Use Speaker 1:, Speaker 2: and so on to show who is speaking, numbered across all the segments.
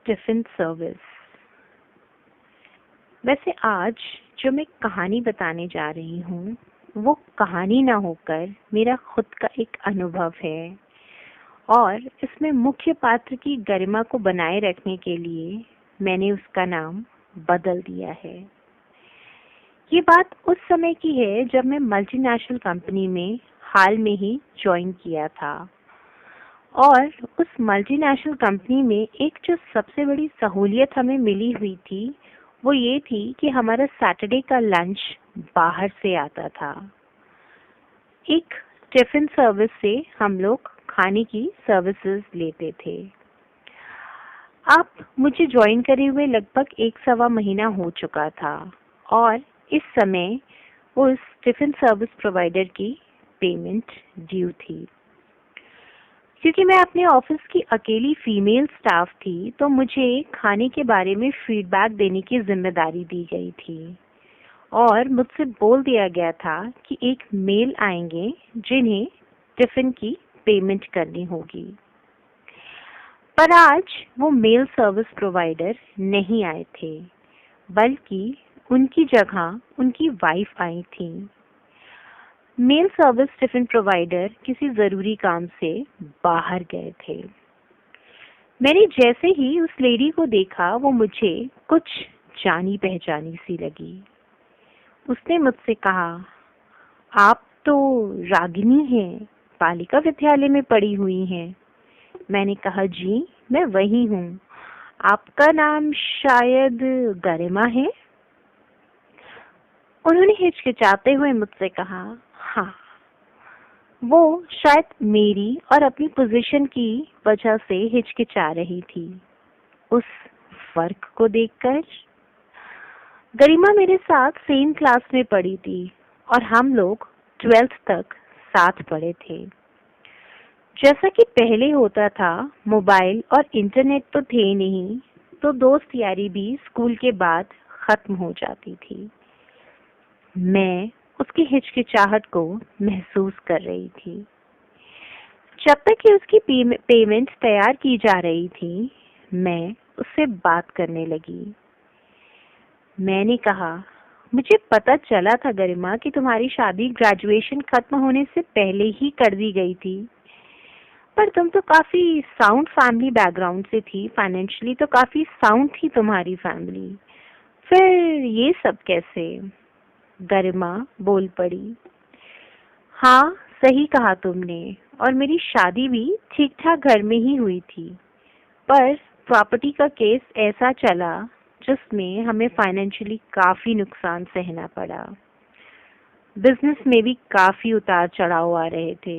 Speaker 1: Tiffin service. वैसे आज जो मैं कहानी बताने जा रही हूँ वो कहानी ना होकर मेरा खुद का एक अनुभव है और इसमें मुख्य पात्र की गरिमा को बनाए रखने के लिए मैंने उसका नाम बदल दिया है। ये बात उस समय की है जब मैं मल्टीनेशनल कंपनी में हाल में ही ज्वाइन किया था और उस मल्टीनेशनल कंपनी में एक जो सबसे बड़ी सहूलियत हमें मिली हुई थी वो ये थी कि हमारा सैटरडे का लंच बाहर से आता था। एक टिफिन सर्विस से हम लोग खाने की सर्विसेज लेते थे। अब मुझे ज्वाइन करे हुए लगभग 1 सवा महीना हो चुका था और इस समय उस टिफिन सर्विस प्रोवाइडर की पेमेंट ड्यू थी। क्योंकि मैं अपने ऑफिस की अकेली फीमेल स्टाफ थी तो मुझे खाने के बारे में फीडबैक देने की जिम्मेदारी दी गई थी और मुझसे बोल दिया गया था कि एक मेल आएंगे जिन्हें टिफिन की पेमेंट करनी होगी। पर आज वो मेल सर्विस प्रोवाइडर नहीं आए थे बल्कि उनकी जगह उनकी वाइफ आई थी। मेल सर्विस टिफिन प्रोवाइडर किसी जरूरी काम से बाहर गए थे। मैंने जैसे ही उस लेडी को देखा वो मुझे कुछ जानी पहचानी सी लगी। उसने मुझसे कहा, आप तो रागिनी हैं, बालिका विद्यालय में पढ़ी हुई हैं। मैंने कहा, जी मैं वही हूँ। आपका नाम शायद गरिमा है? उन्होंने हिचकिचाते हुए मुझसे कहा, हाँ। वो शायद मेरी और अपनी पोजीशन की वजह से हिचकिचा रही थी। उस फर्क को देखकर गरिमा मेरे साथ सेम क्लास में पढ़ी थी और हम लोग 12th तक साथ पढ़े थे। जैसा कि पहले होता था, मोबाइल और इंटरनेट तो थे नहीं, तो दोस्त यारी भी स्कूल के बाद खत्म हो जाती थी। मैं उसकी हिचकिचाहट को महसूस कर रही थी। जब तक कि उसकी पेमेंट तैयार की जा रही थी, मैं उससे बात करने लगी। मैंने कहा, मुझे पता चला था गरिमा कि तुम्हारी शादी ग्रेजुएशन खत्म होने से पहले ही कर दी गई थी, पर तुम तो काफी साउंड फैमिली बैकग्राउंड से थी, फाइनेंशियली तो काफी साउंड थी तुम्हारी फैमिली, फिर ये सब कैसे? गरिमा बोल पड़ी, हाँ सही कहा तुमने, और मेरी शादी भी ठीक ठाक घर में ही हुई थी, पर प्रॉपर्टी का केस ऐसा चला जिसमें हमें फाइनेंशियली काफी नुकसान सहना पड़ा। बिजनेस में भी काफी उतार चढ़ाव आ रहे थे।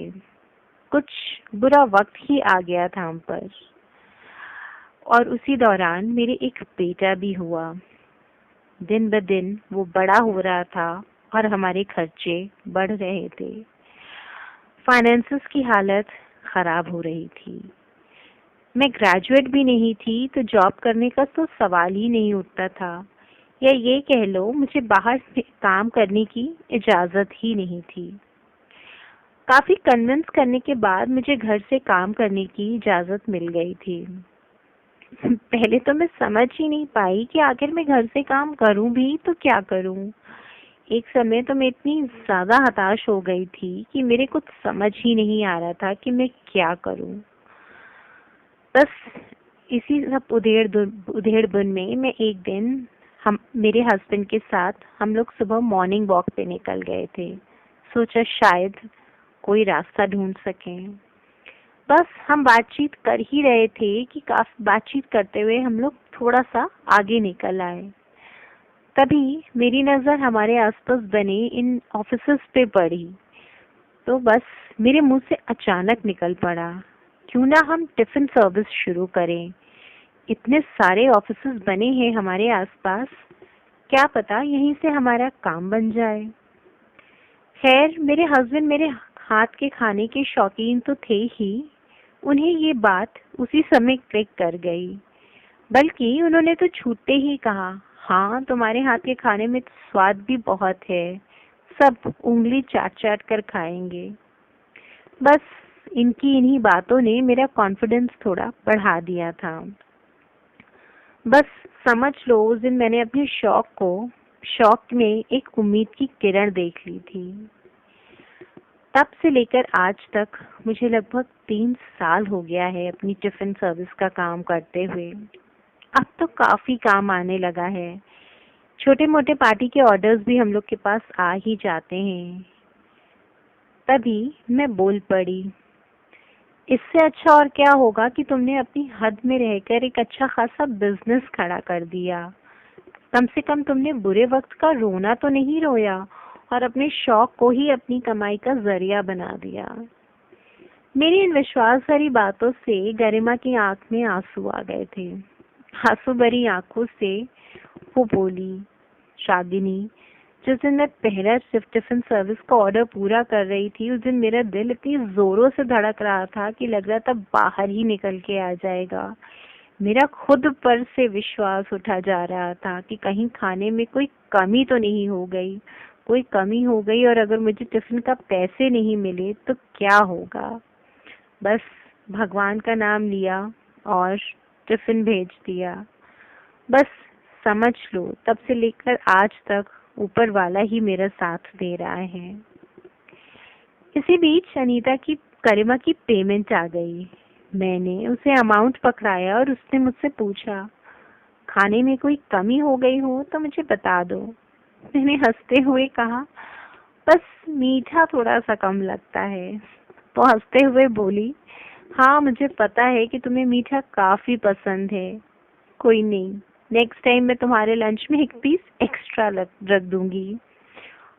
Speaker 1: कुछ बुरा वक्त ही आ गया था हम पर और उसी दौरान मेरे एक बेटा भी हुआ। दिन ब दिन वो बड़ा हो रहा था और हमारे खर्चे बढ़ रहे थे। फाइनेंसेस की हालत खराब हो रही थी। मैं ग्रेजुएट भी नहीं थी तो जॉब करने का तो सवाल ही नहीं उठता था, या ये कह लो मुझे बाहर से काम करने की इजाजत ही नहीं थी। काफी कन्विंस करने के बाद मुझे घर से काम करने की इजाजत मिल गई थी। पहले तो मैं समझ ही नहीं पाई कि आखिर मैं घर से काम करूं भी तो क्या करूं। एक समय तो मैं इतनी ज्यादा हताश हो गई थी कि मेरे कुछ समझ ही नहीं आ रहा था कि मैं क्या करूं। बस इसी सब उधेड़ बुन में मैं एक दिन मेरे हस्बैंड के साथ हम लोग सुबह मॉर्निंग वॉक पे निकल गए थे। सोचा शायद कोई रास्ता ढूंढ सकें। बस हम बातचीत कर ही रहे थे कि काफी बातचीत करते हुए हम लोग थोड़ा सा आगे निकल आए। तभी मेरी नजर हमारे आसपास बने इन ऑफिसेस पे पड़ी, तो बस मेरे मुंह से अचानक निकल पड़ा, क्यों ना हम टिफिन सर्विस शुरू करें। इतने सारे ऑफिसेस बने हैं हमारे आसपास, क्या पता यहीं से हमारा काम बन जाए। खैर मेरे हस्बैंड मेरे हाथ के खाने के शौकीन तो थे ही, उन्हें ये बात उसी समय क्लिक कर गई। बल्कि उन्होंने तो छूटते ही कहा, हाँ तुम्हारे हाथ के खाने में तो स्वाद भी बहुत है, सब उंगली चाट चाट कर खाएंगे। बस इनकी इन्हीं बातों ने मेरा कॉन्फिडेंस थोड़ा बढ़ा दिया था। बस समझ लो उस दिन मैंने अपने शौक में एक उम्मीद की किरण देख ली थी। तब से लेकर आज तक मुझे लगभग 3 साल हो गया है अपनी टिफिन सर्विस का काम करते हुए। अब तो काफी काम आने लगा है। छोटे मोटे पार्टी के ऑर्डर्स भी हम लोग के पास आ ही जाते हैं। तभी मैं बोल पड़ी, इससे अच्छा और क्या होगा कि तुमने अपनी हद में रहकर एक अच्छा खासा बिजनेस खड़ा कर दिया। कम से कम तुमने बुरे वक्त का रोना तो नहीं रोया और अपने शौक को ही अपनी कमाई का जरिया बना दिया। मेरी इन विश्वास भरी बातों से गरिमा की आंख में आंसू आ गए थे। आंसू भरी आंखों से वो बोली, शागिनी, जिस दिन मैं पहला टिफिन सर्विस का ऑर्डर पूरा कर रही थी, उस दिन मेरा दिल इतनी जोरों से धड़क रहा था कि लग रहा था बाहर ही निकल के आ जाएगा। मेरा खुद पर से विश्वास उठा जा रहा था कि कहीं खाने में कोई कमी तो नहीं हो गई। कोई कमी हो गई और अगर मुझे टिफिन का पैसे नहीं मिले तो क्या होगा। बस भगवान का नाम लिया और टिफिन भेज दिया। बस समझ लो तब से लेकर आज तक ऊपर वाला ही मेरा साथ दे रहा है। इसी बीच गरिमा की पेमेंट आ गई। मैंने उसे अमाउंट पकड़ाया और उसने मुझसे पूछा, खाने में कोई कमी हो गई हो तो मुझे बता दो। मैंने हंसते हुए कहा, बस मीठा थोड़ा सा कम लगता है। तो हंसते हुए बोली, हाँ मुझे पता है कि तुम्हें मीठा काफी पसंद है। कोई नहीं, नेक्स्ट टाइम मैं तुम्हारे लंच में एक पीस एक्स्ट्रा रख दूंगी।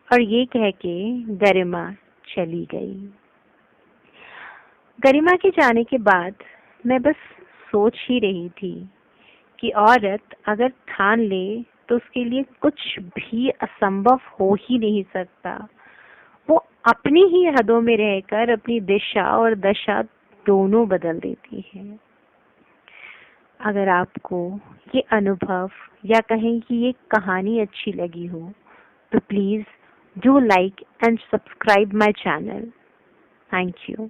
Speaker 1: और ये कह के गरिमा चली गई। गरिमा के जाने के बाद मैं बस सोच ही रही थी कि औरत अगर ठान ले तो उसके लिए कुछ भी असंभव हो ही नहीं सकता। वो अपनी ही हदों में रहकर अपनी दिशा और दशा दोनों बदल देती है। अगर आपको ये अनुभव या कहें कि ये कहानी अच्छी लगी हो तो please do like and subscribe my channel. Thank you.